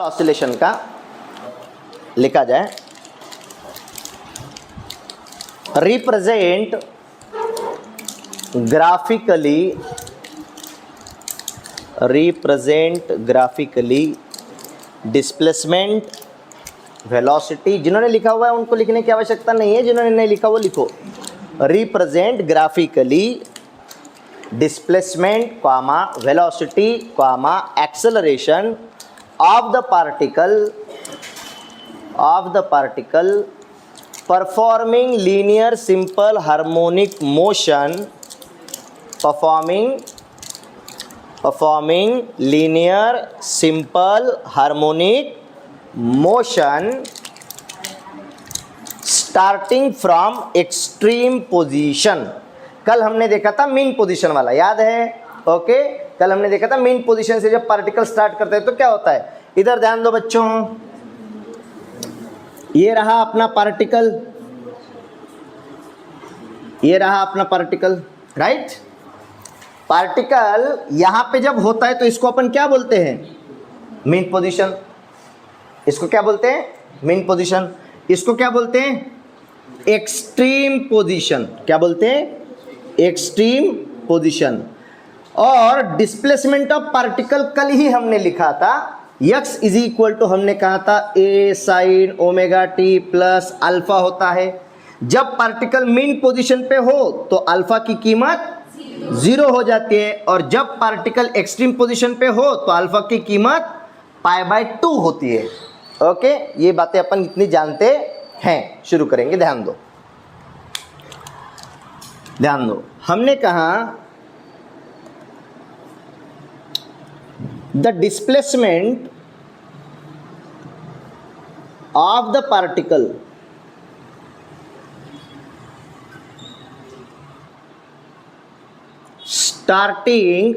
Oscillation का लिखा जाए, रिप्रेजेंट ग्राफिकली डिस्प्लेसमेंट वेलोसिटी। जिन्होंने लिखा हुआ है उनको लिखने की आवश्यकता नहीं है, जिन्होंने नहीं लिखा वो लिखो। Represent graphically displacement comma velocity comma acceleration of the particle performing linear simple harmonic motion performing linear simple harmonic motion starting from extreme position। कल हमने देखा था मीन पोजीशन वाला, याद है? ओके, कल हमने देखा था मीन पोजीशन से जब पार्टिकल स्टार्ट करते हैं तो क्या होता है। इधर ध्यान दो बच्चों, ये रहा अपना पार्टिकल, ये रहा अपना पार्टिकल, राइट। पार्टिकल यहां पे जब होता है तो इसको अपन क्या बोलते हैं? Mean position. इसको क्या बोलते हैं? Mean position. इसको क्या बोलते हैं? Extreme position. क्या बोलते हैं? Extreme position. और डिस्प्लेसमेंट ऑफ पार्टिकल कल ही हमने लिखा था, यक्स इज इक्वल टू हमने कहा था A sine omega T plus alpha होता है। जब पार्टिकल मीन पोजीशन पे हो तो अल्फा की कीमत 0 हो जाती है, और जब पार्टिकल एक्सट्रीम पोजीशन पे हो तो अल्फा की कीमत π/2 होती है। ओके, ये बातें अपन इतनी जानते हैं। शुरू करेंगे, ध्यान दो ध्यान दो। हमने कहा the displacement of the particle starting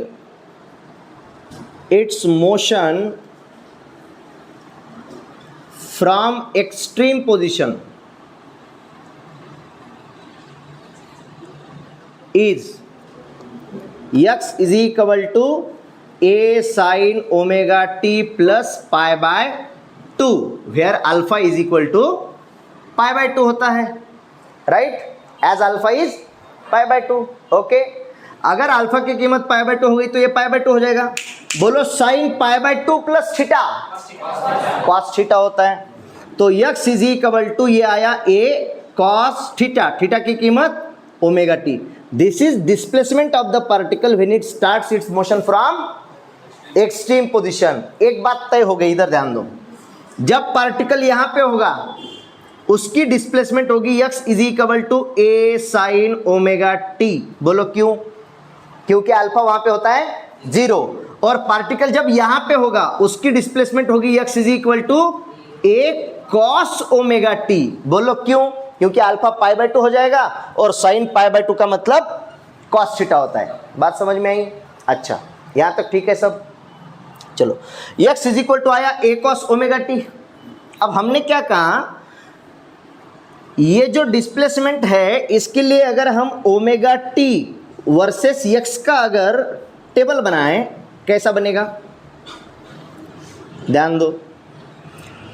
its motion from extreme position is x is equal to a sin omega t plus π/2 where alpha is equal to π/2 होता है, right, as alpha is π/2। Okay, अगर alpha की कीमत π/2 हो गई तो ये π/2 हो जाएगा। बोलो sine π/2 plus theta cos theta होता है। तो x इज इक्वल टू ये आया a कॉस थीटा, थीटा की कीमत omega T. This is displacement of the particle when it starts it's motion from extreme position. एक बात तय हो गई, इधर ध्यान दो, जब पार्टिकल यहां पे होगा उसकी डिस्प्लेसमेंट होगी x is equal to a sine omega t. बोलो क्यों? क्योंकि अल्फा वहां पे होता है 0, और पार्टिकल जब यहां पे होगा उसकी डिस्प्लेसमेंट होगी x is equal to a cos omega t. बोलो क्यों? क्योंकि अल्फा π/2 हो जाएगा और साइन π/2 का मतलब कॉस थीटा होता है। बात समझ में आई? अच्छा, यहां तक ठीक है सब? चलो, x इज इक्वल टू आया a कॉस ओमेगा टी। अब हमने क्या कहा, ये जो डिस्प्लेसमेंट है इसके लिए अगर हम ओमेगा टी वर्सेस x का अगर टेबल बनाएं, कैसा बनेगा? ध्यान दो,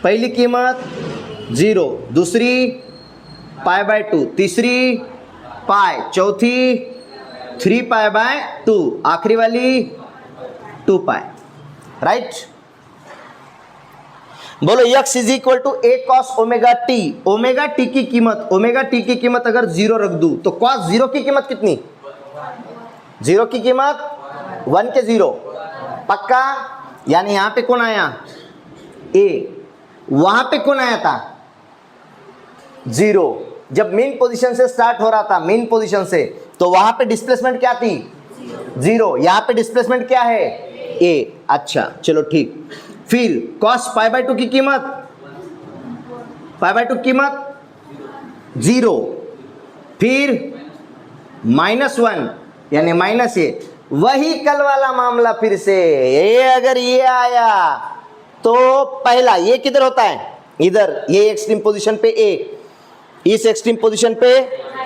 पहली कीमत 0, दूसरी π/2, तीसरी पाई, चौथी 3π/2, आखिरी वाली 2π, राइट। बोलो x is equal to a cos omega t. Omega t की कीमत अगर 0 रख दूं तो कॉस 0 की कीमत कितनी? 0 की कीमत 1 के 0, पक्का? यानी यहां पे कौन आया? a। वहां पे कौन आया था? 0। जब मीन पोजीशन से स्टार्ट हो रहा था, मीन पोजीशन से, तो वहां पे डिस्प्लेसमेंट क्या थी? 0। यहां पे डिस्प्लेसमेंट क्या है? a। अच्छा चलो ठीक। फिर cos π/2 की कीमत, π/2 कीमत 0, फिर -1 यानी -a। वही कल वाला मामला फिर से, ये अगर ये आया तो पहला ये किधर होता है? इधर, ये एक्सट्रीम पोजीशन पे a, इस एक्सट्रीम पोजीशन पे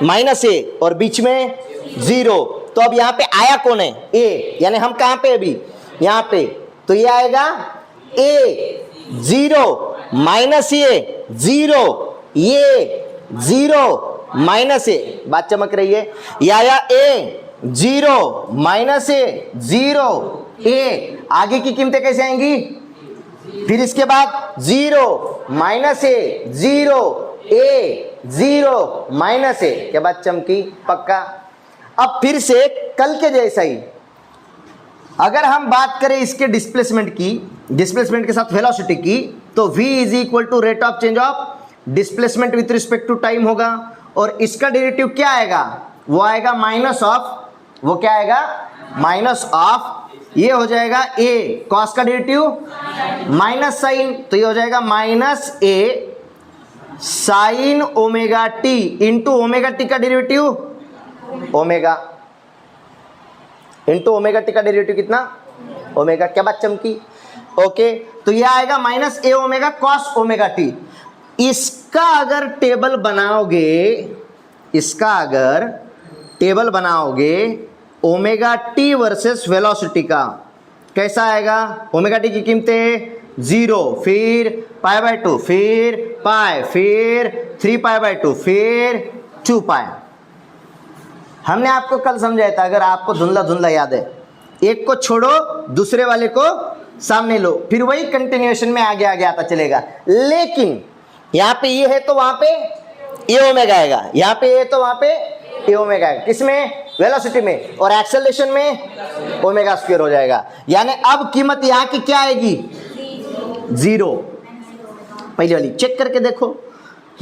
-a और बीच में 0। तो अब यहाँ पे आया कौन है? a, यानी हम कहाँ पे अभी? यहाँ पे, तो ये आएगा a जीरो, माइनस ये 0 माइनस ए, बात चमक रही है, या ए 0 माइनस ए 0 ए, आगे की कीमतें कैसे आएंगी, फिर इसके बाद 0 माइनस ए 0 ए 0 माइनस ए, क्या बात चमकी, पक्का। अब फिर से कल के जैसा ही अगर हम बात करें इसके डिस्प्लेसमेंट की, डिस्प्लेसमेंट के साथ वेलोसिटी की, तो v is equal to rate of change of displacement with respect to time होगा, और इसका डेरिवेटिव क्या आएगा, वो आएगा माइनस ऑफ, वो क्या आएगा, माइनस ऑफ, ये हो जाएगा a कॉस का डेरिवेटिव माइनस साइन, तो ये हो जाएगा minus a sine omega T into omega T का derivative omega, into omega T का डेरिवेटिव कितना, ओमेगा, क्या बात चमकी, ओके। तो ये आएगा माइनस ए ओमेगा कॉस ओमेगा टी। इसका अगर टेबल बनाओगे, इसका अगर टेबल बनाओगे ओमेगा टी वर्सेस वेलोसिटी का, कैसा आएगा, ओमेगा टी की कीमतें 0, फिर पाई बाय 2, फिर पाई, फिर 3 पाई बाय 2, फिर 2 पाई। हमने आपको कल समझाया था, अगर आपको धुंधला धुंधला याद है, एक को छोड़ो दूसरे वाले को सामने लो, फिर वही कंटिन्यूएशन में आगे आगे आता चलेगा। लेकिन यहाँ पे ये है तो वहां पे ए ओमेगा आएगा, यहाँ पे ये है तो वहां पे ए ओमेगा आएगा, किसमें, वेलोसिटी में, और एक्सेलरेशन में ओमेगा स्क्वायर हो जाएगा। यानी अब कीमत यहाँ की क्या आएगी, 0। पहले वाली चेक करके देखो,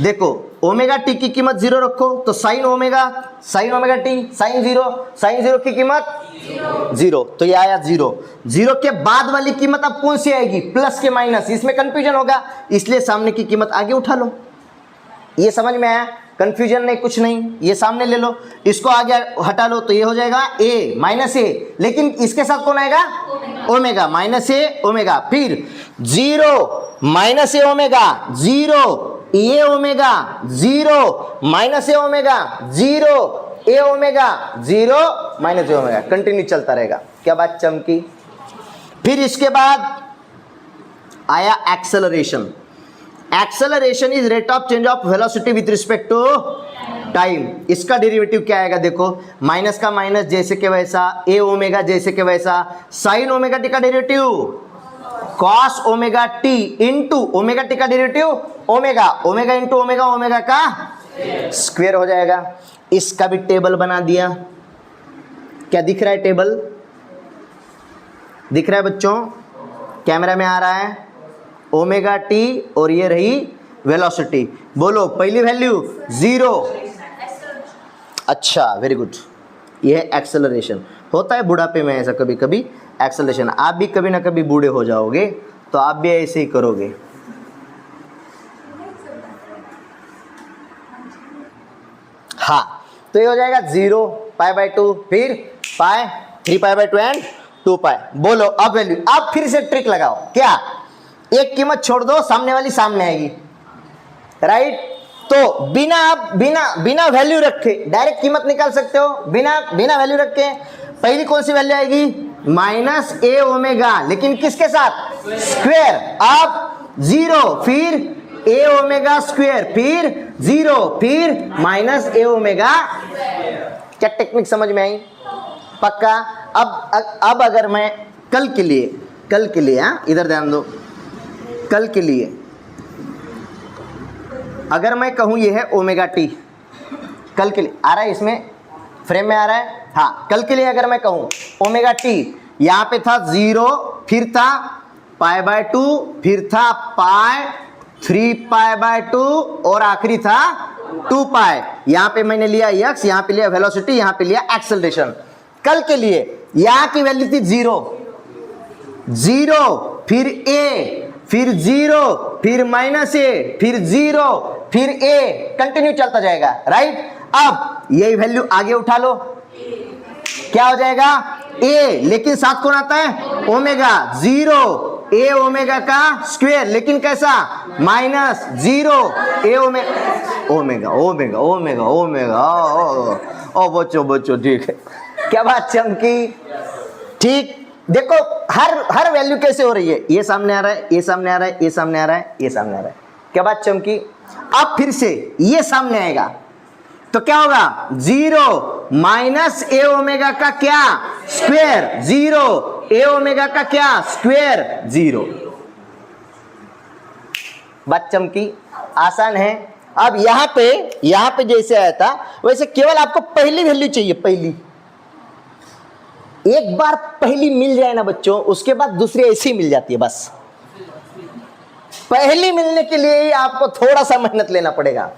देखो ओमेगा टी की कीमत 0 रखो तो साइन ओमेगा टी साइन 0 की कीमत 0, तो ये आया 0 के बाद वाली कीमत अब कौन सी आएगी, प्लस के माइनस, इसमें कंफ्यूजन होगा, इसलिए सामने की कीमत आगे उठा लो। ये समझ में आया, कंफ्यूजन नहीं, कुछ नहीं, ये सामने ले लो, इसको आगे हटा लो, तो ये हो जाएगा a माइनस ए, लेकिन इसके साथ कौन आएगा, ओमेगा, माइनस ए ओमेगा, फिर 0 minus A omega 0 a omega 0 minus A omega 0 a omega 0 minus A omega, continue चलता रहेगा, क्या बात चमकी। फिर इसके बाद आया acceleration. Acceleration is rate of change of velocity with respect to time. इसका डेरिवेटिव क्या आएगा, देखो माइनस का माइनस जैसे के वैसा, ए ओमेगा जैसे के वैसा, साइन ओमेगा टी का derivative cos omega T into omega T का derivative omega, omega into omega, omega का स्क्वायर हो जाएगा। इसका भी टेबल बना दिया, क्या दिख रहा है, टेबल दिख रहा है बच्चों, कैमरा में आ रहा है, ओमेगा टी और ये रही वेलोसिटी। बोलो पहली वैल्यू 0, अच्छा वेरी गुड, ये है एक्सेलरेशन। होता है बुढ़ापे में ऐसा कभी कभी एक्सेलरेशन, आप भी कभी ना कभी बूढ़े हो जाओगे तो आप भी ऐसे ही करोगे। हाँ, तो ये हो जाएगा 0 पाई बाय 2, फिर पाई 3 पाई बाय 2 एंड 2 पाई। बोलो अब वैल्यू, अब फिर से ट्रिक लगाओ, क्या, एक कीमत छोड़ दो, सामने वाली सामने आएगी, राइट। तो बिना वैल्यू रखे डायरेक्ट कीमत निकाल सकते हो, बिना वैल्यू रखे। पहली कौन सी वैल्यू आएगी, माइनस ए ओमेगा, लेकिन किसके साथ, स्क्वायर। अब 0 फिर ए ओमेगा स्क्वायर, फिर 0 फिर माइनस ए ओमेगा। क्या टेक्निक समझ में आई, पक्का। अब अगर मैं कल के लिए हाँ, इधर ध्यान दो, कल के लिए अगर मैं कहूँ ये है ओमेगा टी, कल के लिए आ रहा है, इसमें फ्रेम में आ रहा है, हाँ, कल के लिए अगर मैं कहूँ ओमेगा टी, यहाँ पे था 0, फिर था पाई बाय 2, फिर था पाई 3 पाई बाय 2 और आखिरी था 2 पाई। यहाँ पे मैंने लिया x, यहाँ पे लिया वेलोसिटी, यहाँ पे लिया एक्सेलरेशन। कल के लिए यहाँ की वैल्यू थी 0 फिर a, फिर 0 फिर माइनस ए, फिर 0 फिर a, कंटिन्यू चलता जाएगा, राइट। अब यही वैल्यू आगे उठा लो, क्या हो जाएगा, a, लेकिन साथ कौन आता है, ओमेगा 0 ए ओमेगा का स्क्वायर, लेकिन कैसा, माइनस 0 ए ओमेगा। ओ बच्चों ठीक है, क्या बात चमकी, ठीक। देखो हर वैल्यू कैसे हो रही है, ये सामने आ रहा है, ये सामने आ रहा है, ये सामने आ रहा है, ये सामने आ रहा है। क्या बात चमकी? अब फिर से ये सामने आएगा तो क्या होगा? 0 माइनस ए ओमेगा का क्या स्क्वायर, 0 ए ओमेगा का क्या स्क्वायर, 0। बात चमकी? आसान है। अब यहां पे जैसे आया था वैसे केवल आपको पहली वैल्यू चाहिए, पहली। एक बार पहली मिल जाए ना बच्चों, उसके बाद दूसरी ऐसी ही मिल जाती है। बस पहली मिलने के लिए ही आपको थोड़ा सा मेहनत लेना पड़ेगा।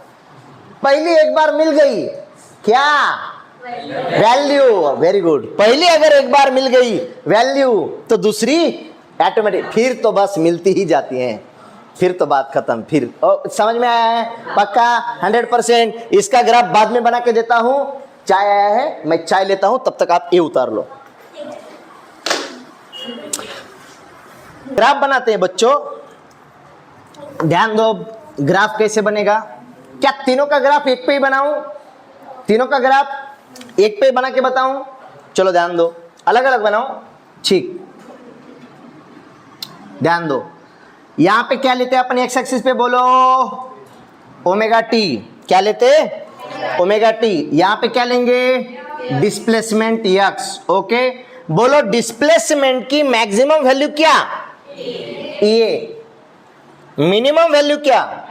पहली एक बार मिल गई, क्या वैल्यू, वेरी गुड। पहली अगर एक बार मिल गई वैल्यू तो दूसरी ऑटोमेटिक, फिर तो बस मिलती ही जाती हैं, फिर तो बात खत्म। फिर समझ में आया है? पक्का 100%। इसका ग्राफ बाद में बना के देता हूं। चाय आया है, मैं चाय लेता हूं, तब तक आप ये उतार लो। ग्राफ बनाते हैं बच्चों, ध्यान दो। ग्राफ कैसे बनेगा? क्या तीनों का ग्राफ एक पे ही बनाऊं? तीनों का ग्राफ एक पे ही बना के बताऊं? चलो ध्यान दो, अलग अलग बनाओ। ठीक, ध्यान दो। यहां पे क्या लेते हैं अपन एक्स एक्सिस पे? बोलो ओमेगा टी। क्या लेते? Omega T. यहां पे क्या लेंगे? Displacement x. ओके, बोलो डिस्प्लेसमेंट की मैक्सिमम वैल्यू क्या? ये। मिनिमम वैल्यू क्या?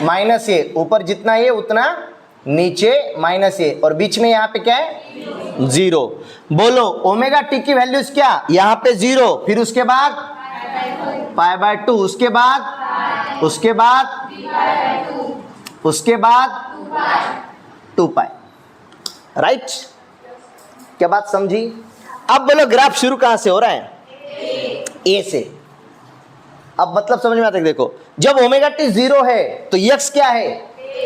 माइनस ए। ऊपर जितना ये उतना नीचे माइनस ए, और बीच में यहाँ पे क्या है? 0। बोलो ओमेगा टी की वैल्यूज क्या? यहाँ पे 0, फिर उसके बाद π/2, उसके बाद उसके बाद 2π। राइट? क्या बात समझी? अब बोलो ग्राफ शुरू कहां से हो रहा है? ए से। अब मतलब समझ में आता है? देखो, जब ओमेगा टी 0 है तो यक्स क्या है?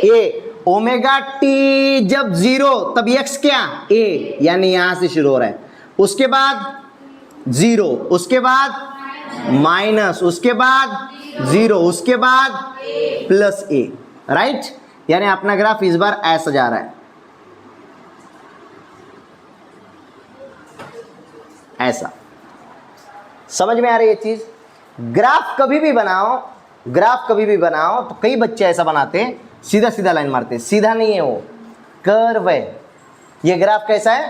ए। ओमेगा टी जब 0 तब यक्स क्या? ए, यानी यहां से शुरू हो रहा है। उसके बाद 0, उसके बाद माइनस, उसके बाद 0, उसके बाद प्लस ए। राइट? यानी अपना ग्राफ इस बार ऐसा जा रहा है, ऐसा। समझ में आ रही है चीज? ग्राफ कभी भी बनाओ, ग्राफ कभी भी बनाओ तो कई बच्चे ऐसा बनाते हैं, सीधा सीधा लाइन मारते हैं। सीधा नहीं है, वो कर्व है। ये ग्राफ कैसा है?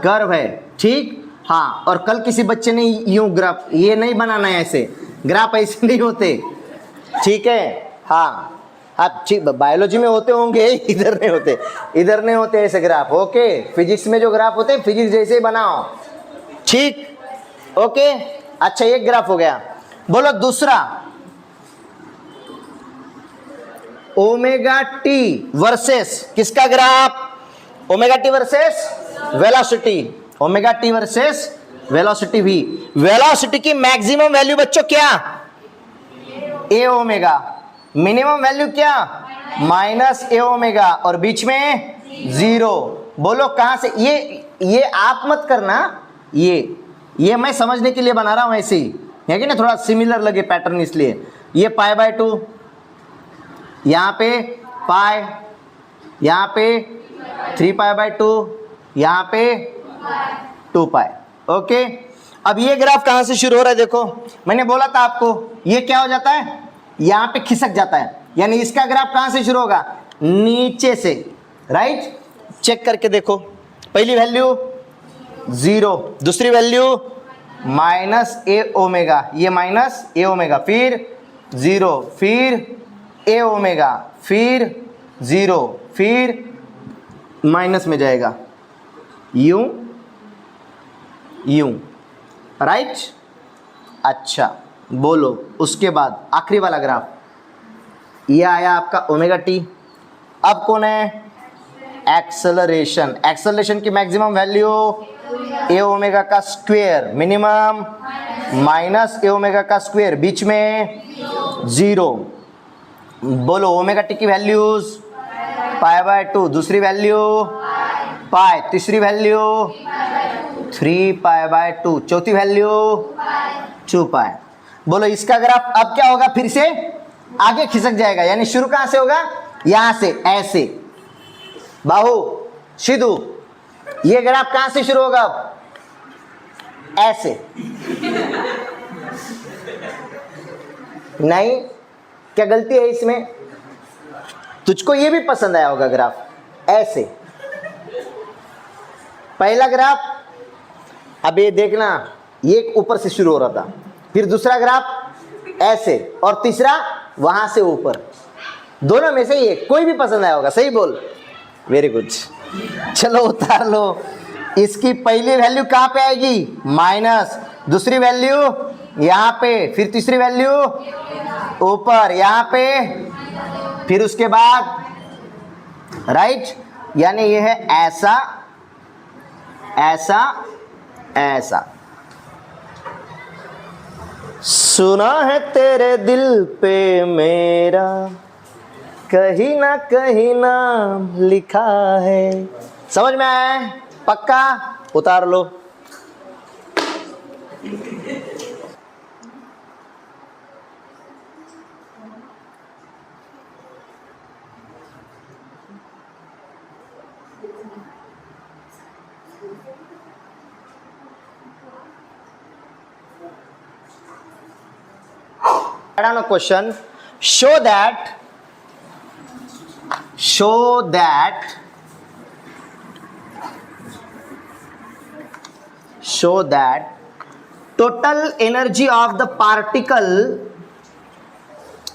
कर्व है। ठीक, हाँ। और कल किसी बच्चे ने यूं ग्राफ, ये नहीं बनाना है, ऐसे ग्राफ ऐसे नहीं होते। ठीक है, हाँ। आप ठीक बायोलॉजी में होते होंगे, इधर नहीं होते, इधर नहीं होते ऐसे ग्राफ। ओके, फिजिक्स में जो ग्राफ होते हैं फिजिक्स जैसे ही बनाओ। ठीक, ओके। अच्छा, एक ग्राफ हो गया। बोलो दूसरा, ओमेगा टी वर्सेस किसका graph? Omega T versus velocity. Omega T versus velocity भी। वेलोसिटी की मैक्सिमम वैल्यू बच्चों क्या? ए ओमेगा। मिनिमम वैल्यू क्या? माइनस ए ओमेगा, और बीच में 0। बोलो कहां से? ये आप मत करना, ये मैं समझने के लिए बना रहा हूं ऐसे ही, है कि ना, थोड़ा सिमिलर लगे पैटर्न, इसलिए। ये π/2, यहाँ पे पाई, यहाँ पे 3π/2, यहाँ पे 2π। ओके, अब ये ग्राफ कहां से शुरू हो रहा है? देखो, मैंने बोला था आपको, ये क्या हो जाता है? यहाँ पे खिसक जाता है, यानी इसका ग्राफ कहां से शुरू होगा? नीचे से। राइट? चेक करके देखो, पहली वैल्यू 0, दूसरी वैल्यू माइनस ए ओमेगा, ये माइनस ए ओमेगा, फिर 0, फिर ए ओमेगा, फिर 0, फिर माइनस में जाएगा, यूं यूं। राइट? अच्छा, बोलो उसके बाद आखिरी वाला ग्राफ, ये आया आपका ओमेगा टी। अब कौन है? एक्सेलरेशन। एक्सेलरेशन की मैक्सिमम वैल्यू ए ओमेगा का स्क्वायर, मिनिमम माइनस ए ओमेगा का स्क्वायर, बीच में 0। बोलो ओमेगा टी की वैल्यूज π/2, दूसरी वैल्यू पाई, तीसरी वैल्यू 3π/2, चौथी वैल्यू 2π। बोलो इसका ग्राफ अब क्या होगा? फिर से आगे खिसक जाएगा, यानी शुरू कहां से होगा? यहां से, ऐसे बाहु सीधू। ये ग्राफ कहां से शुरू होगा? ऐसे, नहीं, क्या गलती है इसमें? तुझको ये भी पसंद आया होगा ग्राफ, ऐसे। पहला ग्राफ, अब ये देखना, ये ऊपर से शुरू हो रहा था, फिर दूसरा ग्राफ ऐसे, और तीसरा वहां से ऊपर। दोनों में से ये कोई भी पसंद आया होगा, सही बोल, वेरी गुड। चलो उतार लो। इसकी पहली वैल्यू कहां पे आएगी? माइनस, दूसरी वैल्यू यहां पे, फिर तीसरी वैल्यू ऊपर यहां पे, फिर उसके बाद राइट, यानी ये है ऐसा ऐसा ऐसा। सुना है तेरे दिल पे मेरा कहीं ना कहीं नाम लिखा है। समझ में आया है? पक्का? उतार लो। Question, show that total energy of the particle,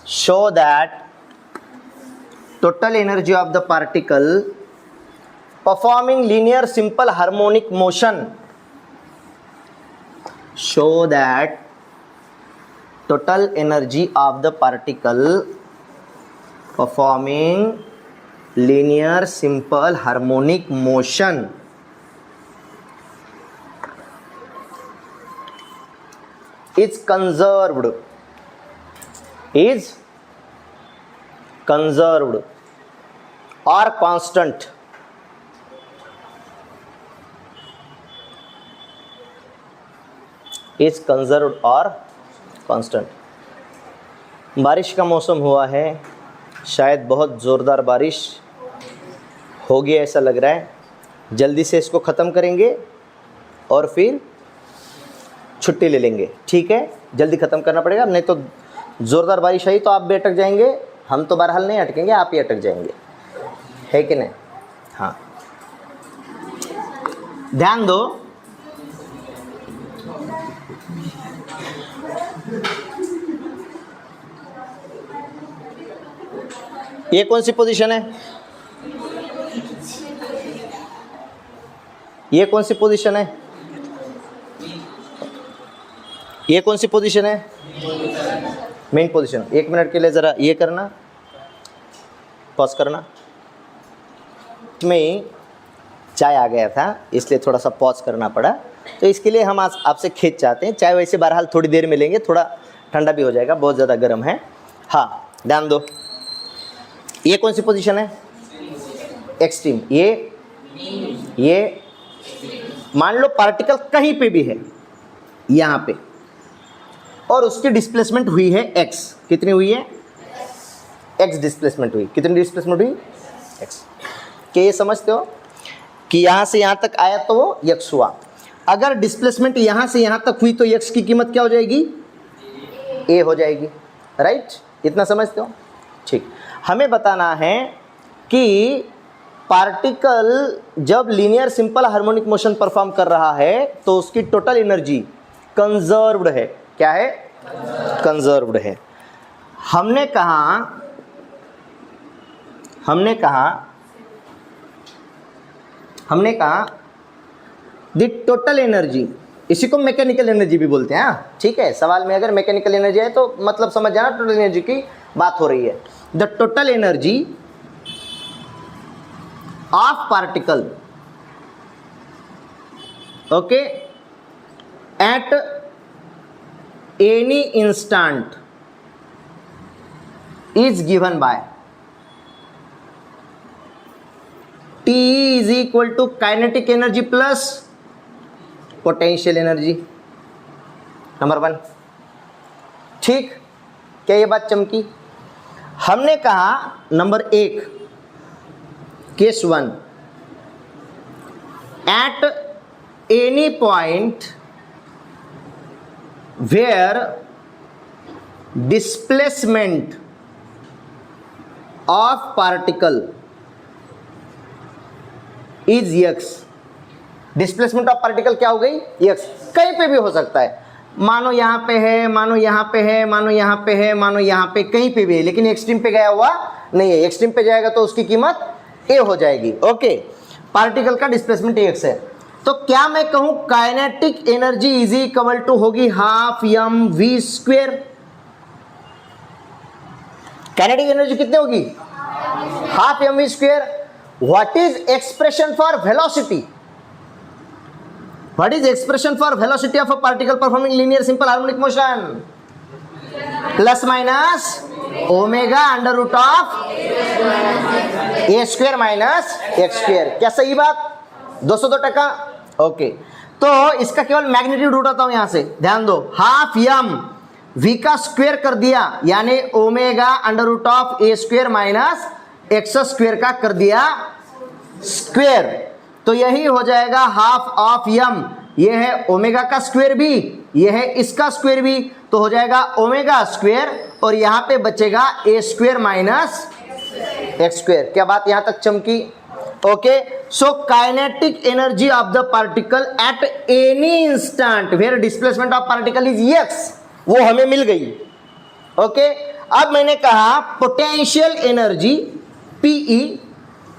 show that total energy of the particle performing linear simple harmonic motion, show that total energy of the particle performing linear simple harmonic motion is conserved or constant. Is conserved or constant. बारिश का मौसम हुआ है, शायद बहुत ज़ोरदार बारिश होगी ऐसा लग रहा है। जल्दी से इसको ख़त्म करेंगे और फिर छुट्टी ले लेंगे, ठीक है? जल्दी ख़त्म करना पड़ेगा, नहीं तो ज़ोरदार बारिश आई तो आप भी अटक जाएंगे, हम तो बहरहाल नहीं अटकेंगे, आप ही अटक जाएंगे, है कि नहीं? हाँ, ध्यान दो। ये कौन सी पोजीशन है? ये कौन सी पोजीशन है? ये कौन सी पोजीशन है? Main position. 1 मिनट के लिए ज़रा ये करना, पॉज करना। इसमें चाय आ गया था इसलिए थोड़ा सा पॉज करना पड़ा, तो इसके लिए हम आपसे खेद चाहते हैं। चाय वैसे बहरहाल थोड़ी देर में लेंगे, थोड़ा ठंडा भी हो जाएगा, बहुत ज़्यादा गर्म है। हाँ, ध्यान दो। ये कौन सी पोजीशन है? एक्सट्रीम। ये मान लो पार्टिकल कहीं पे भी है, यहाँ पे, और उसकी डिस्प्लेसमेंट हुई है x। कितनी हुई है? x डिस्प्लेसमेंट हुई। कितनी डिस्प्लेसमेंट हुई? x। क्या ये समझते हो कि यहाँ से यहाँ तक आया तो वो x हुआ। अगर डिस्प्लेसमेंट यहाँ से यहाँ तक हुई तो x की कीमत क्या हो जाएगी? a हो जाएगी, राइट? इतना समझते हो? ठीक। हमें बताना है कि पार्टिकल जब linear simple harmonic motion perform कर रहा है तो उसकी टोटल एनर्जी कंजर्व्ड है। क्या है? कंजर्व्ड है। हमने कहा द टोटल एनर्जी, इसी को मैकेनिकल एनर्जी भी बोलते हैं। हाँ, ठीक है, सवाल में अगर मैकेनिकल एनर्जी है तो मतलब समझ जाना टोटल एनर्जी की बात हो रही है। The total energy of particle, okay, at any instant is given by T is equal to kinetic energy plus potential energy. Number 1, ठीक? क्या ये बात चमकी? हमने कहा number 1, case 1, at any point where displacement of particle is x। Displacement of particle क्या हो गई? x। कहीं पे भी हो सकता है, मानो यहां पे है, मानो यहां पे है, मानो यहां पे है, मानो यहां पे, कहीं पे भी है, लेकिन एक्सट्रीम पे गया हुआ नहीं है। एक्सट्रीम पे जाएगा तो उसकी कीमत a हो जाएगी। ओके, पार्टिकल का डिस्प्लेसमेंट x है, तो क्या मैं कहूं kinetic energy is equal to होगी half m v square. Kinetic energy कितनी होगी? Half m v square. What is expression for velocity? What is expression for velocity of a particle performing linear simple harmonic motion? Plus minus omega under root of A square minus x square. क्या सही बात? 202%। Okay, तो इसका केवल magnitude उठाता हूं यहां से, ध्यान दो। हाफ यम वी का स्क्वेयर कर दिया, यानी omega under root of A square minus x square का कर दिया स्क्वेयर, तो यही हो जाएगा हाफ ऑफ यम। ये है ओमेगा का स्क्वेयर भी, ये है इसका स्क्वेयर भी, तो हो जाएगा ओमेगा स्क्वेयर, और यहां पे बचेगा a square minus x square. क्या बात यहां तक चमकी? Okay, so kinetic energy of the particle at any instant where displacement of particle is x, वो हमें मिल गई। ओके, अब मैंने कहा potential energy PE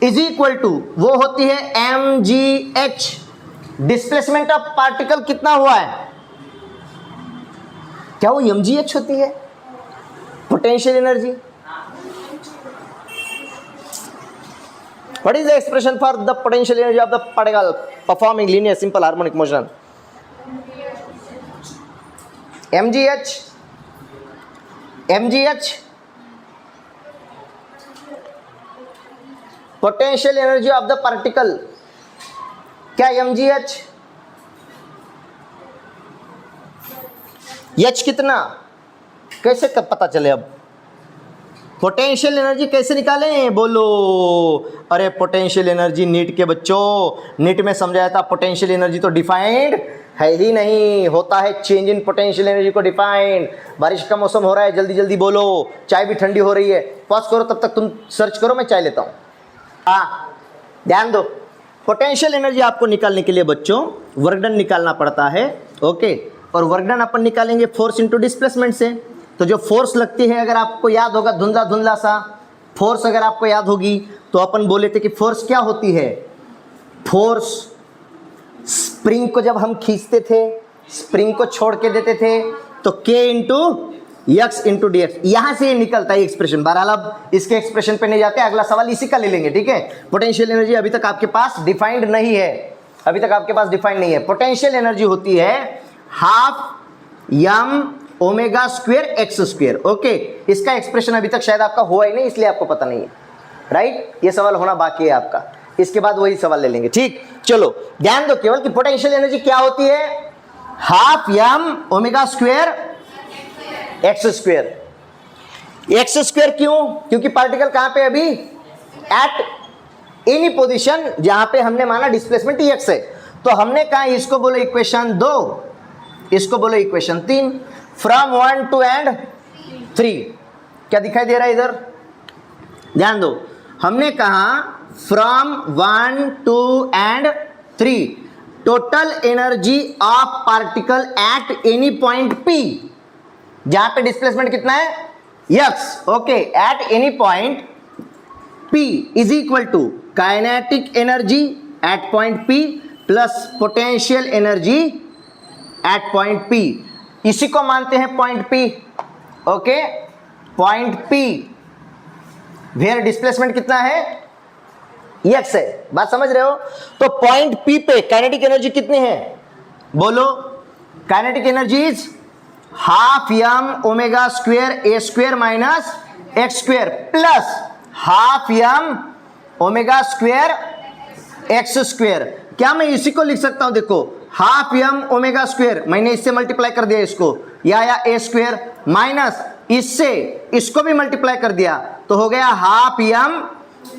is equal to, वो होती है mgh। डिस्प्लेसमेंट ऑफ पार्टिकल कितना हुआ है? क्या वो mgh होती है potential energy? What is the expression for the potential energy of the particle performing linear simple harmonic motion? mgh potential energy of the particle, क्या mgh? h कितना, कैसे कब पता चले? अब पोटेंशियल एनर्जी कैसे निकालें, बोलो? अरे पोटेंशियल एनर्जी नीट के बच्चों, नीट में समझाया था पोटेंशियल एनर्जी तो डिफाइंड है ही नहीं, होता है चेंज इन पोटेंशियल एनर्जी को डिफाइंड। बारिश का मौसम हो रहा है, जल्दी जल्दी बोलो, चाय भी ठंडी हो रही है, पॉज करो, तब तक तुम सर्च करो, मैं चाय लेता हूं। हाँ, ध्यान दो, पोटेंशियल एनर्जी आपको निकालने के लिए बच्चों वर्क डन निकालना पड़ता है। ओके, और वर्क डन अपन निकालेंगे फोर्स इनटू डिस्प्लेसमेंट से। तो जो फोर्स लगती है, अगर आपको याद होगा, धुंधला धुंधला सा फोर्स अगर आपको याद होगी, तो अपन बोले थे कि फोर्स क्या होती है? फोर्स स्प्रिंग को जब हम खींचते थे, स्प्रिंग को छोड़ के देते थे, तो K into x into D x, यहां से निकलता है एक्सप्रेशन। बहरहाल अब इसके एक्सप्रेशन पे नहीं जाते, अगला सवाल इसी का ले लेंगे, ठीक है? पोटेंशियल एनर्जी अभी तक आपके पास डिफाइंड नहीं है, अभी तक आपके पास डिफाइंड नहीं है। पोटेंशियल एनर्जी होती है हाफ यम omega square x square. Okay, इसका एक्सप्रेशन अभी तक शायद आपका हुआ ही नहीं, इसलिए आपको पता नहीं है, राइट? ये सवाल होना बाकी है आपका, इसके बाद वही सवाल ले लेंगे, ठीक? चलो ध्यान दो केवल कि पोटेंशियल एनर्जी क्या होती है? हाफ यम omega square x square. X square क्यों? क्योंकि पार्टिकल कहां पे अभी? एट एनी पोजीशन जहां पे हमने माना डिस्प्लेसमेंट x है, तो हमने कहा इसको बोलो इक्वेशन 2, इसको बोलो इक्वेशन 3, फ्रॉम 1 2 एंड 3। क्या दिखाई दे रहा है इधर? ध्यान दो, हमने कहा from 1 2 and 3 total energy of particle at any point P, जहां पे डिस्प्लेसमेंट कितना है? x। Okay, at any point P is equal to kinetic energy at point P plus potential energy at point P। इसी को मानते हैं point P। Okay, point P where displacement कितना है? x है। बात समझ रहे हो? तो पॉइंट P पे काइनेटिक एनर्जी कितनी है? बोलो। Kinetic energy is half Yama omega square a square minus x square plus half Yama omega square x square. क्या मैं इसी को लिख सकता हूं? देखो, हाफ यम ओमेगा स्क्वेयर, मैंने इससे मल्टीप्लाई कर दिया इसको, या ए स्क्वेयर माइनस इससे इसको भी मल्टीप्लाई कर दिया, तो हो गया हाफ यम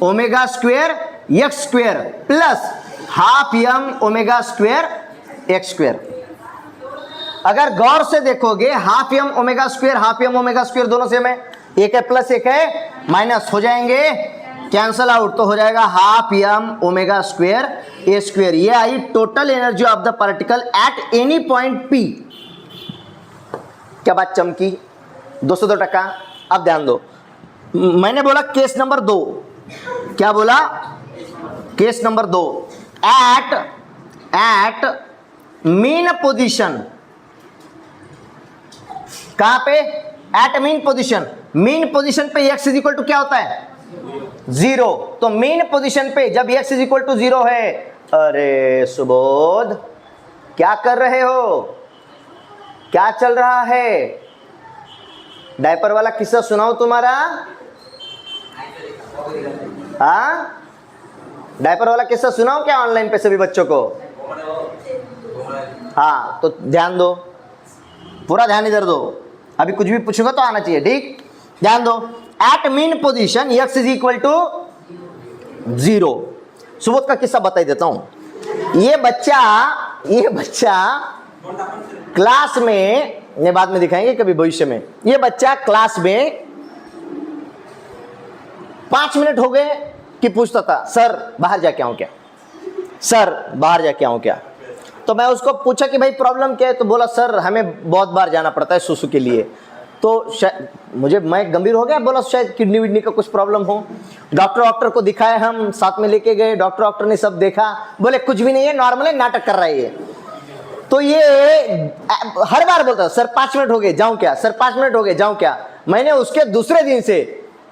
omega square x square plus half यम ओमेगा स्क्वेयर एक्स स्क्वेयर। अगर गौर से देखोगे हाफ एम ओमेगा स्क्वायर दोनों सेम है, एक है प्लस एक है माइनस, हो जाएंगे कैंसल आउट, तो हो जाएगा हाफ एम ओमेगा स्क्वायर ए स्क्वायर। ये आई total energy of the particle at any point P. क्या बात चमकी? 202%। अब ध्यान दो, मैंने बोला केस नंबर 2, क्या बोला? Case number 2, at mean position, कहां पे? At mean position. Mean position पे x इज इक्वल टू क्या होता है? 0। तो मीन पोजीशन पे जब x इज इक्वल टू 0 है, अरे सुबोध क्या कर रहे हो, क्या चल रहा है? डायपर वाला किस्सा सुनाओ तुम्हारा। हाँ, डायपर वाला किस्सा सुनाओ क्या ऑनलाइन पे सभी बच्चों को? हाँ, तो ध्यान दो, पूरा ध्यान इधर दो, अभी कुछ भी पूछूंगा तो आना चाहिए, ठीक? ध्यान दो, at mean position x is equal to 0। Subodh का किस्सा बता ही देता हूं। ये बच्चा क्लास में, ये बाद में दिखाएंगे कभी भविष्य में, ये बच्चा क्लास में 5 मिनट हो गए कि पूछता था, सर बाहर जाके आऊं क्या, सर बाहर जाके आऊं क्या? तो मैं उसको पूछा कि भाई प्रॉब्लम क्या है? तो बोला सर हमें बहुत बार जाना पड़ता है सुसु के लिए। तो मैं गंभीर हो गया, बोला शायद किडनी विडनी का कुछ प्रॉब्लम हो। डॉक्टर को दिखाया, हम साथ में लेके गए, डॉक्टर ने सब देखा, बोले कुछ भी नहीं है, नॉर्मल है, नाटक कर रहा है ये। तो ये हर बार बोलता सर 5 मिनट हो गए जाऊं क्या, सर 5 मिनट हो गए जाऊं क्या? मैंने उसके दूसरे दिन से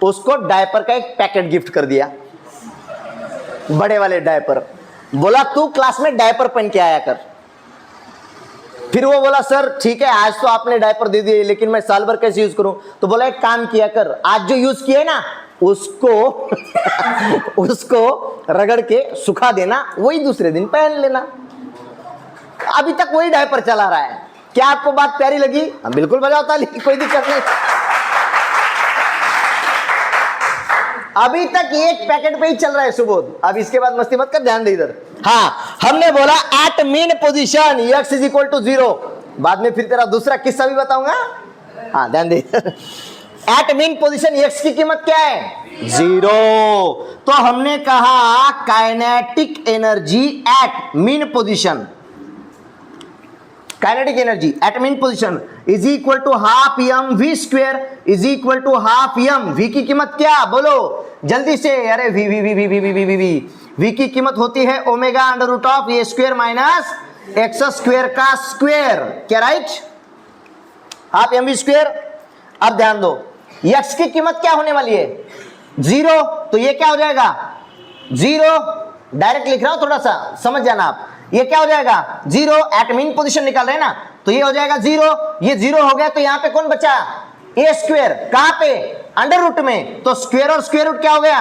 उसको डायपर का एक पैकेट गिफ्ट कर दिया, बड़े वाले डायपर। बोला तू क्लास में डायपर पहन के आया कर। फिर वो बोला सर ठीक है, आज तो आपने डायपर दे दिए, लेकिन मैं साल भर कैसे यूज करूं? तो बोला एक काम किया कर, आज जो यूज किया ना उसको उसको रगड़ के सुखा देना, वही दूसरे दिन पहन लेना। अभी तक वही डायपर चला रहा है। क्या आपको बात प्यारी लगी? हम बिल्कुल बजाओ ताली, कोई दिक्कत नहीं। अभी तक एक पैकेट पे ही चल रहा है सुबोध। अब इसके बाद मस्ती मत कर, ध्यान दे इधर। हाँ, हमने बोला at mean position x is equal to 0। बाद में फिर तेरा दूसरा किस्सा भी बताऊंगा। हाँ ध्यान दे, एट मीन पोजीशन x की कीमत क्या है? 0। तो हमने कहा kinetic energy at mean position, kinetic energy at mean position is equal to half m v square is equal to half m. V की कीमत क्या बोलो जल्दी से? अरे v v v v v v v v v v की कीमत होती है omega under root of a square minus x square का स्क्वायर। क्या right? Half m v square. अब ध्यान दो, एक्स की कीमत क्या होने वाली है? 0। तो ये क्या हो जाएगा? 0। डायरेक्ट लिख रहा हूं, थोड़ा सा समझ जाना आप। ये क्या हो जाएगा? 0। एट मीन पोजीशन निकाल रहे हैं ना, तो ये हो जाएगा 0। ये 0 हो गया, तो यहां पे कौन बचा? ए स्क्वायर। कहां पे? अंडर रूट में। तो स्क्वायर और स्क्वायर रूट क्या हो गया?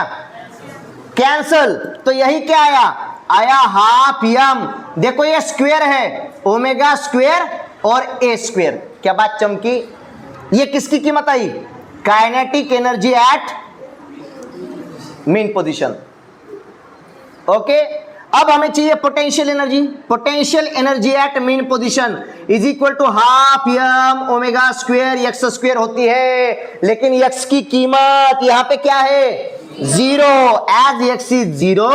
कैंसल। तो यही क्या आया हाफ एम। देखो ये स्क्वायर है, ओमेगा स्क्वायर और ए स्क्वायर। क्या बात चमकी? ये किसकी कीमत आई? Kinetic energy at mean position. Okay, अब हमें चाहिए potential energy. Potential energy at mean position is equal to half M omega square X square होती है, लेकिन एक्स की कीमत यहां पे क्या है? 0। एज एक्स इज 0,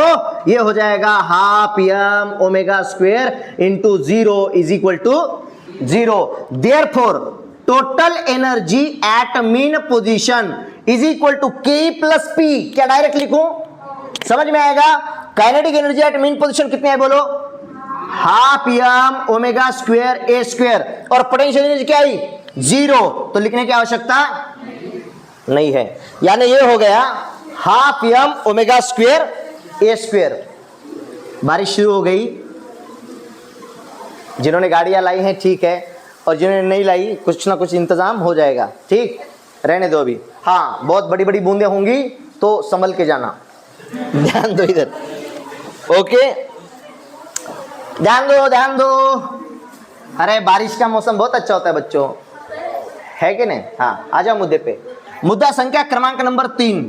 ये हो जाएगा half M omega square into 0 is equal to 0। Therefore total energy at mean position is equal to K plus P. क्या डायरेक्ट लिखूं? समझ में आएगा? Kinetic energy at mean position कितनी है बोलो? हाफ एम ओमेगा स्क्वायर ए स्क्वायर। और potential energy क्या आई? 0। तो लिखने की आवश्यकता नहीं है, यानी ये हो गया हाफ एम ओमेगा स्क्वायर ए स्क्वायर। बारिश शुरू हो गई, जिन्होंने गाड़ियां लाई हैं ठीक है, और जिन्होंने नहीं लाई कुछ ना कुछ इंतजाम हो जाएगा, ठीक रहने दो अभी। हाँ, बहुत बड़ी बड़ी बूंदें होंगी तो संभल के जाना। ध्यान दो इधर। ओके, ध्यान दो ध्यान दो। अरे बारिश का मौसम बहुत अच्छा होता है बच्चों, है कि नहीं? हाँ, आ जाओ मुद्दे पे। मुद्दा संख्या क्रमांक नंबर 3,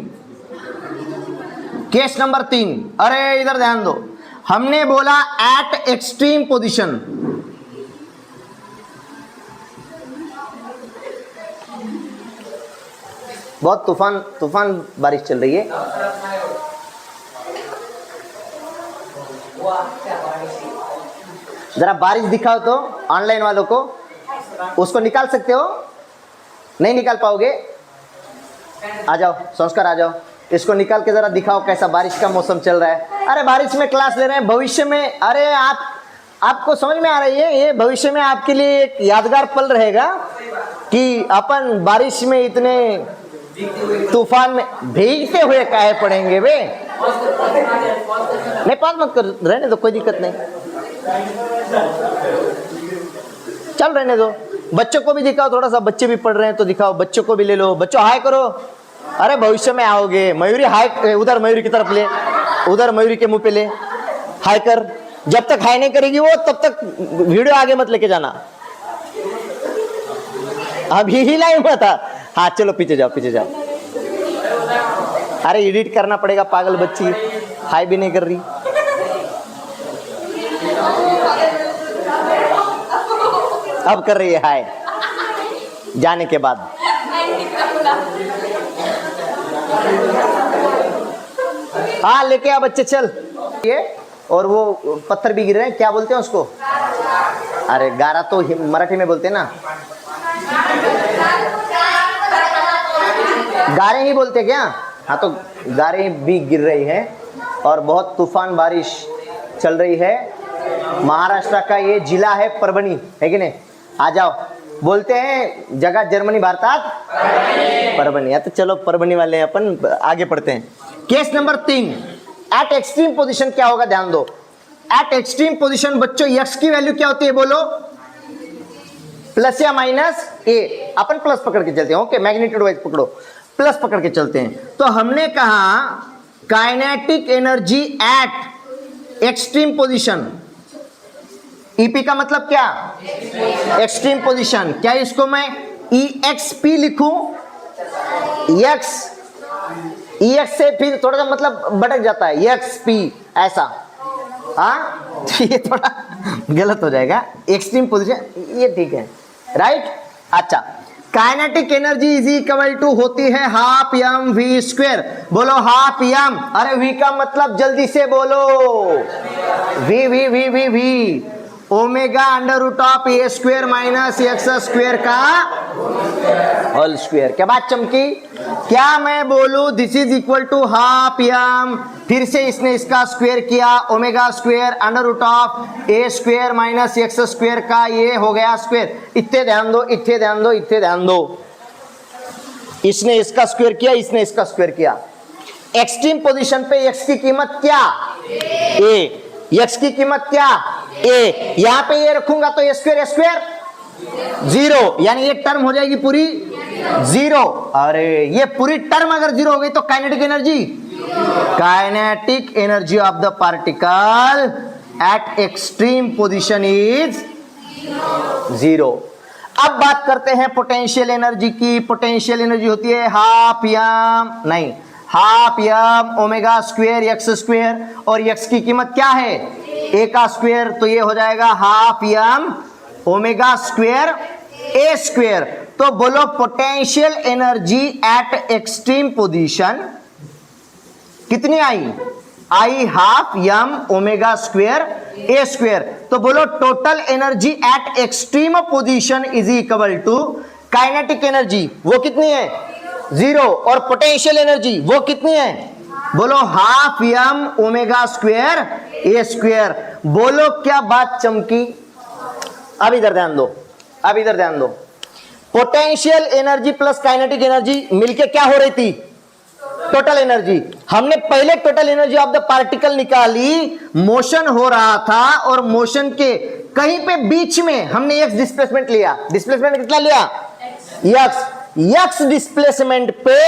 केस नंबर 3। अरे इधर ध्यान दो, हमने बोला एट एक्सट्रीम पोजीशन, बहुत तूफान बारिश चल रही है। जरा बारिश दिखाओ तो ऑनलाइन वालों को, उसको निकाल सकते हो? नहीं निकाल पाओगे? आ जाओ संस्कार, आ जाओ, इसको निकाल के जरा दिखाओ कैसा बारिश का मौसम चल रहा है। अरे बारिश में क्लास ले रहे हैं, भविष्य में, अरे आपको समझ में आ रही है, ये भविष्य में आपके लिए एक यादगार पल रहेगा कि अपन बारिश में इतने तूफान में भीगते हुए काहे पड़ेंगे वे। नहीं पॉज मत कर, रहने दो, कोई दिक्कत नहीं, चल रहने दो। बच्चों को भी दिखाओ थोड़ा सा, बच्चे भी पढ़ रहे हैं तो दिखाओ, बच्चों को भी ले लो। बच्चों हाय करो, अरे भविष्य में आओगे। मयूरी हाय, उधर मयूरी की तरफ ले, उधर मयूरी के मुंह पे ले, हाय कर। जब तक हाय नहीं करेगी वो, तब तक वीडियो आगे मत लेके जाना, अभी ही लाइन मत। हाँ चलो पीछे जाओ, पीछे जाओ। अरे एडिट करना पड़ेगा, पागल बच्ची हाय भी नहीं कर रही। अब कर रही है हाय जाने के बाद। हाँ लेके आ बच्चे, चल। ये और वो पत्थर भी गिर रहे हैं, क्या बोलते हैं उसको? अरे गारा तो मराठी में बोलते हैं ना, गारे ही बोलते क्या? हाँ तो गारे भी गिर रही है और बहुत तूफान बारिश चल रही है। महाराष्ट्र का ये जिला है परभनी, है कि नहीं? आ जाओ, बोलते हैं जगह जर्मनी भारतात परभनी। तो चलो परभनी वाले हैं अपन, आगे पढ़ते हैं। Case number 3, eight extreme position क्या होगा, ध्यान दो। एट एक्सट्रीम पोजीशन बच्चों x की वैल्यू क्या होती है बोलो? प्लस या माइनस ए? अपन प्लस पकड़ के चलते हैं, ओके, मैग्नीट्यूड वाइज पकड़ो, प्लस पकड़ के चलते हैं। तो हमने कहा kinetic energy at extreme position, EP का मतलब क्या? Extreme position. क्या इसको मैं EXP लिखूं? EX से फिर थोड़ा सा मतलब भटक जाता है, EXP ऐसा, हाँ ये थोड़ा गलत हो जाएगा। एक्सट्रीम पोजीशन ये ठीक है, राइट? अच्छा, kinetic energy is equal to होती है हाफ mv²। बोलो हाफ m। अरे v का मतलब जल्दी से बोलो, v omega √a² minus x² का होल स्क्वायर। क्या बात चमकी? क्या मैं बोलूं this is equal to half m, फिर से इसने इसका स्क्वायर किया, ओमेगा² √a² माइनस x² का ये हो गया स्क्वायर। इतने ध्यान दो, इतने ध्यान दो, इतने ध्यान दो। इसने इसका स्क्वायर किया, इसने इसका स्क्वायर किया। एक्सट्रीम पोजीशन पे x की कीमत क्या? a। x की कीमत क्या? a। यहां पे ये रखूंगा तो a² 0, यानी ये टर्म हो जाएगी पूरी 0। अरे ये पूरी टर्म अगर 0 हो गई तो kinetic energy of the particle eight extreme position is 0। अब बात करते हैं पोटेंशियल एनर्जी की। पोटेंशियल एनर्जी होती है हाफ m ओमेगा² x², और x की कीमत क्या है? a का स्क्वायर, तो ये हो जाएगा हाफ m ओमेगा² a²। तो बोलो potential energy at extreme position कितनी आई हाफ m ओमेगा² a²। तो बोलो total energy at extreme position is equal to kinetic energy, वो कितनी है? 0, और पोटेंशियल एनर्जी वो कितनी है? बोलो हाफ m ओमेगा² a²। बोलो क्या बात चमकी? अब इधर ध्यान दो, अब इधर ध्यान दो। Potential energy plus kinetic energy मिलके क्या हो रही थी? Total energy. हमने पहले total energy of the particle निकाली, मोशन हो रहा था और मोशन के कहीं पे बीच में हमने x डिस्प्लेसमेंट लिया। डिस्प्लेसमेंट कितना लिया? x डिस्प्लेसमेंट पे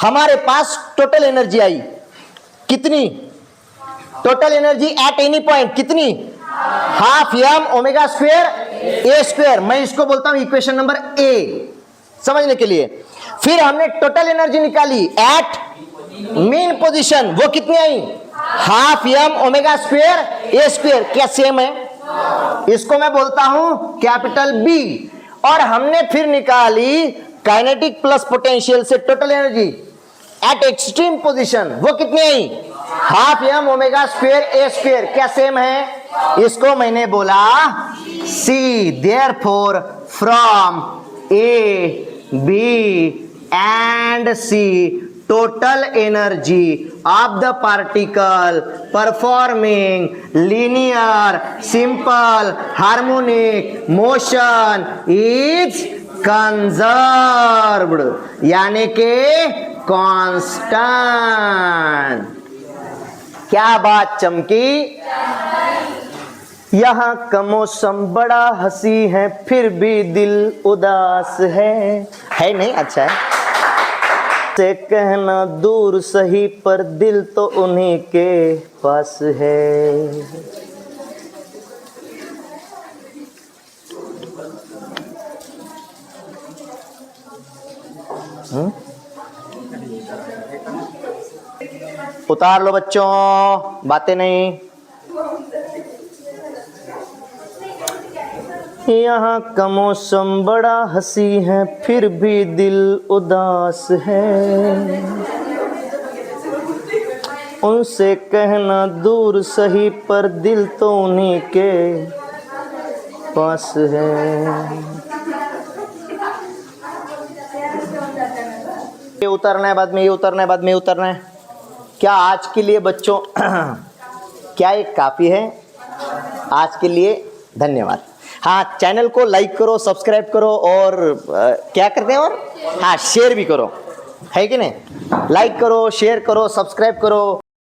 हमारे पास टोटल एनर्जी आई कितनी? Total energy at any point कितनी? हाफ m ओमेगा² a²। मैं इसको बोलता हूं इक्वेशन नंबर A समझने के लिए। फिर हमने टोटल एनर्जी निकाली एट मीन पोजीशन, वो कितनी आई? हाफ m ओमेगा² a²। क्या सेम है? इसको मैं बोलता हूं कैपिटल B। और हमने फिर निकाली काइनेटिक प्लस पोटेंशियल से total energy at extreme position वो कितनी आई, हाफ एम ओमेगा स्क्वायर ए स्क्वायर। क्या सेम है, इसको मैंने बोला C. Therefore from A B and C total energy of the particle performing linear simple harmonic motion is conserved, यानी के constant। क्या बात चमकी, यहाँ का मौसम बड़ा हंसी है फिर भी दिल उदास है नहीं? अच्छा है से कहना दूर सही पर दिल तो उन्हीं के पास है। उतार लो बच्चों, बातें नहीं। यहाँ का मौसम बड़ा हंसी है फिर भी दिल उदास है, उनसे कहना दूर सही पर दिल तो उन्हीं के पास है। ये उतरना है बाद में, ये उतरना है बाद में, ये उतरना है। क्या आज के लिए बच्चों क्या ये काफ़ी है आज के लिए? धन्यवाद। हाँ, चैनल को लाइक करो, सब्सक्राइब करो और क्या करते हैं, और हाँ शेयर भी करो, है कि नहीं? लाइक करो, शेयर करो, सब्सक्राइब करो।